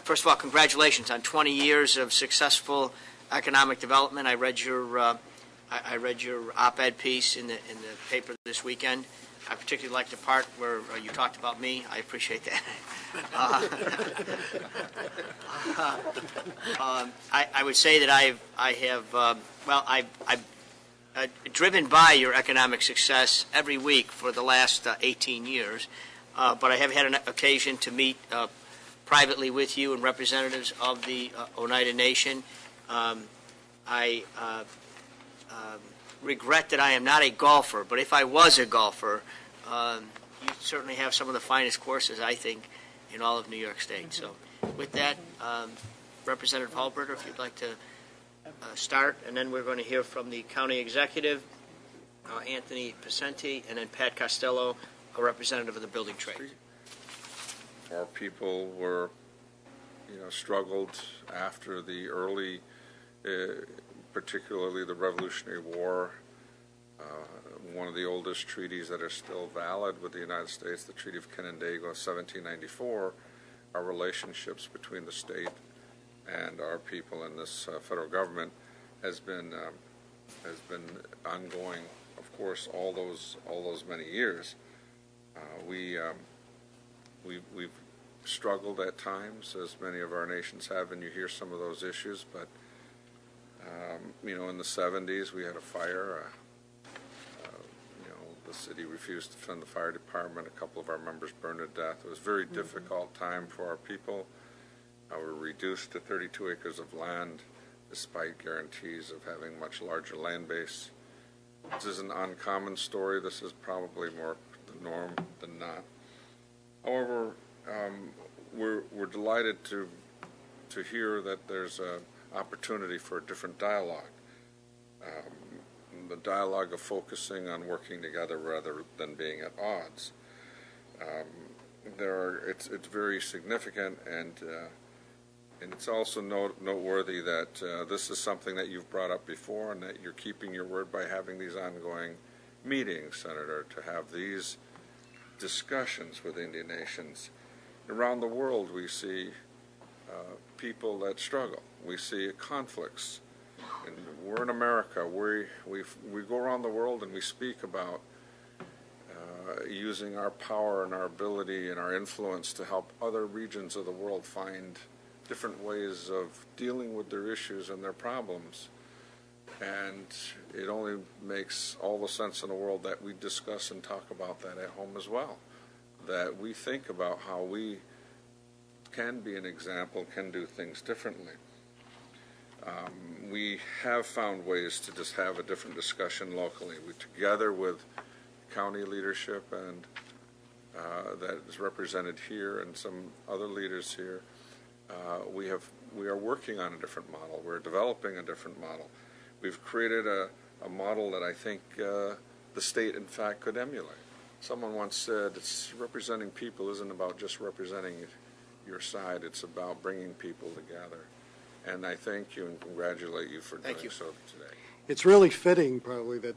First of all, congratulations on 20 years of successful economic development. I read your op-ed piece in the paper this weekend. I particularly liked the part where you talked about me. I appreciate that. I would say that I've driven by your economic success every week for the last 18 years, but I have had an occasion to meet privately with you and representatives of the Oneida Nation. I regret that I am not a golfer, but if I was a golfer, you certainly have some of the finest courses, I think, in all of New York State. So with that, Representative Hallberger, if you'd like to start, and then we're going to hear from the county executive, Anthony Pacenti, and then Pat Costello, a representative of the building trade. Our people were, struggled after the early, particularly the Revolutionary War. One of the oldest treaties that are still valid with the United States, the Treaty of Canandaigua, 1794, our relationships between the state and our people in this federal government has been ongoing, of course, all those many years. We've struggled at times, as many of our nations have, and you hear some of those issues. But in the 70s, we had a fire. The city refused to fund the fire department. A couple of our members burned to death. It was a very difficult time for our people. We were reduced to 32 acres of land, despite guarantees of having much larger land base. This is an uncommon story. This is probably more the norm than not. However, we're delighted to hear that there's an opportunity for a different dialogue. The dialogue of focusing on working together rather than being at odds. It's very significant, and it's also noteworthy that this is something that you've brought up before, and that you're keeping your word by having these ongoing meetings, Senator, to have these discussions with Indian nations. Around the world, we see people that struggle. We see conflicts. And we're in America. We go around the world and we speak about using our power and our ability and our influence to help other regions of the world find different ways of dealing with their issues and their problems. And it only makes all the sense in the world that we discuss and talk about that at home as well. That we think about how we can be an example, can do things differently. We have found ways to just have a different discussion locally. We, together with county leadership and that is represented here and some other leaders here, we are working on a different model. We're developing a different model. We've created a model that I think the state, in fact, could emulate. Someone once said, representing people isn't about just representing your side. It's about bringing people together. And I thank you and congratulate you for doing so today. It's really fitting, probably, that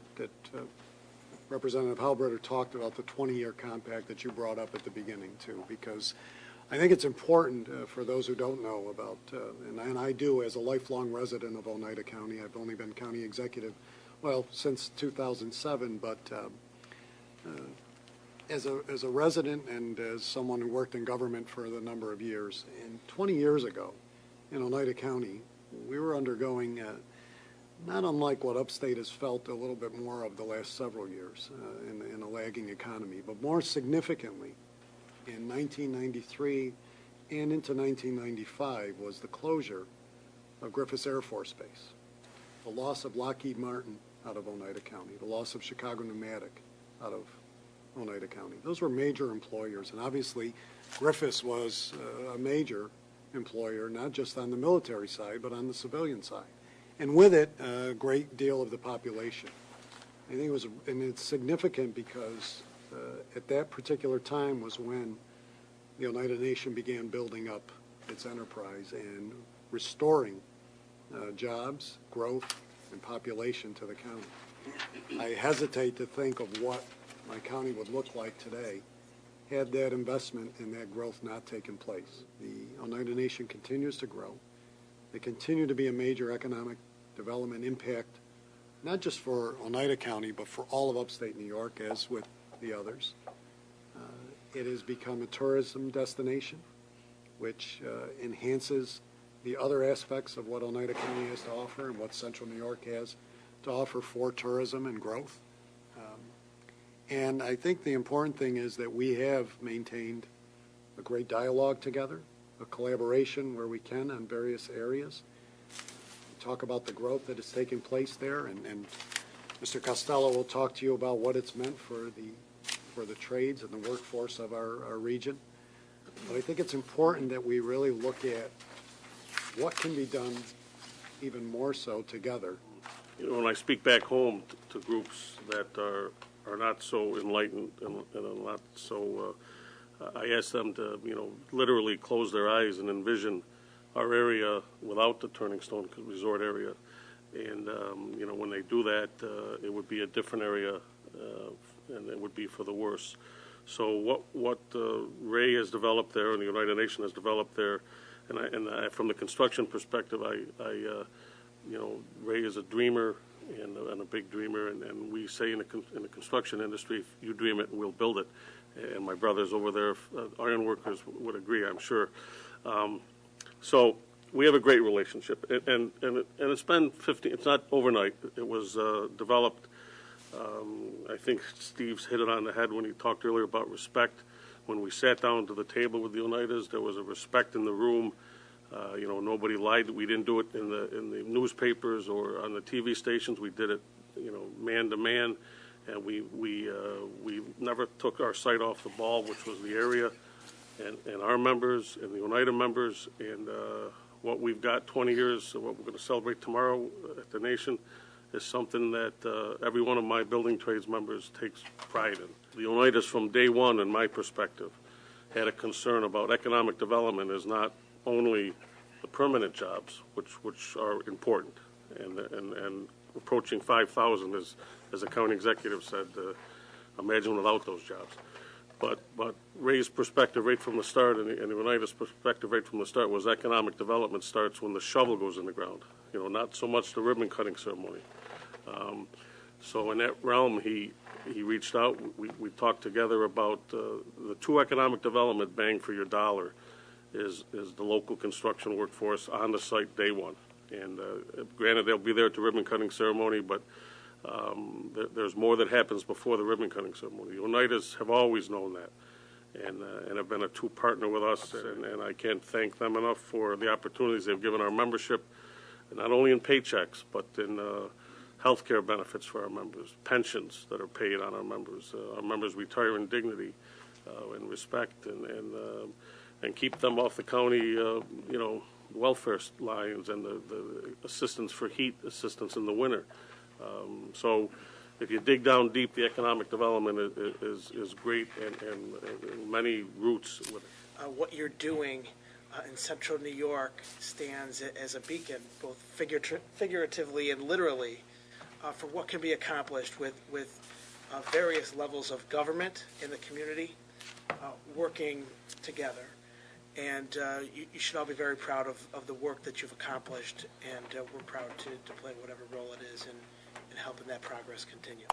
Representative Hallberger talked about the 20-year compact that you brought up at the beginning, too, because I think it's important for those who don't know about, and I do as a lifelong resident of Oneida County. I've only been county executive, well, since 2007, but as a resident and as someone who worked in government for a number of years, and 20 years ago, in Oneida County, we were undergoing, not unlike what upstate has felt a little bit more of the last several years in a lagging economy, but more significantly, in 1993 and into 1995 was the closure of Griffiths Air Force Base, the loss of Lockheed Martin out of Oneida County, the loss of Chicago Pneumatic out of Oneida County. Those were major employers, and obviously Griffiths was a major employer, not just on the military side, but on the civilian side. And with it, a great deal of the population. I think it was, and it's significant because at that particular time was when the Oneida Nation began building up its enterprise and restoring jobs, growth, and population to the county. I hesitate to think of what my county would look like today had that investment and that growth not taken place. The Oneida Nation continues to grow. They continue to be a major economic development impact, not just for Oneida County, but for all of upstate New York, as with the others. It has become a tourism destination, which enhances the other aspects of what Oneida County has to offer and what Central New York has to offer for tourism and growth. And I think the important thing is that we have maintained a great dialogue together, a collaboration where we can on various areas. We talk about the growth that is taking place there, and Mr. Costello will talk to you about what it's meant for the trades and the workforce of our region. But I think it's important that we really look at what can be done even more so together. You know, when I speak back home to groups that are not so enlightened and are not so, I ask them to, you know, literally close their eyes and envision our area without the Turning Stone Resort area. And, you know, when they do that, it would be a different area, and it would be for the worse. So what Ray has developed there and the Oneida Nation has developed there, and from the construction perspective, you know, Ray is a dreamer and a big dreamer, and we say in the construction industry, if you dream it, we'll build it. And my brothers over there, iron workers, would agree, I'm sure. So we have a great relationship, and it's been 15. It's not overnight. It was developed. I think Steve's hit it on the head when he talked earlier about respect. When we sat down to the table with the Oneidas, there was a respect in the room. You know, nobody lied. We didn't do it in the newspapers or on the TV stations. We did it, you know, man to man, and we never took our sight off the ball, which was the area, and our members and the Oneida members, and what we've got 20 years, what we're going to celebrate tomorrow at the Nation, is something that every one of my building trades members takes pride in. The Oneidas, from day one, in my perspective, had a concern about economic development is not only the permanent jobs, which are important, and approaching 5,000, as the county executive said, imagine without those jobs. But Ray's perspective right from the start, and the Oneida's perspective right from the start, was economic development starts when the shovel goes in the ground. You know, not so much the ribbon cutting ceremony. So in that realm, he reached out. We talked together about the true economic development bang for your dollar is the local construction workforce on the site day one. And granted, they'll be there at the ribbon cutting ceremony, but there's more that happens before the ribbon cutting ceremony. The Oneidas have always known that, and have been a true partner with us, and I can't thank them enough for the opportunities they've given our membership, not only in paychecks, but in health care benefits for our members, pensions that are paid on our members retire in dignity and respect, and keep them off the county, you know, welfare lines and the assistance for heat assistance in the winter. So if you dig down deep, the economic development is great and many roots with it. What you're doing in Central New York stands as a beacon, both figuratively and literally, for what can be accomplished with various levels of government in the community working together. And you should all be very proud of the work that you've accomplished, and we're proud to play whatever role it is in helping that progress continue.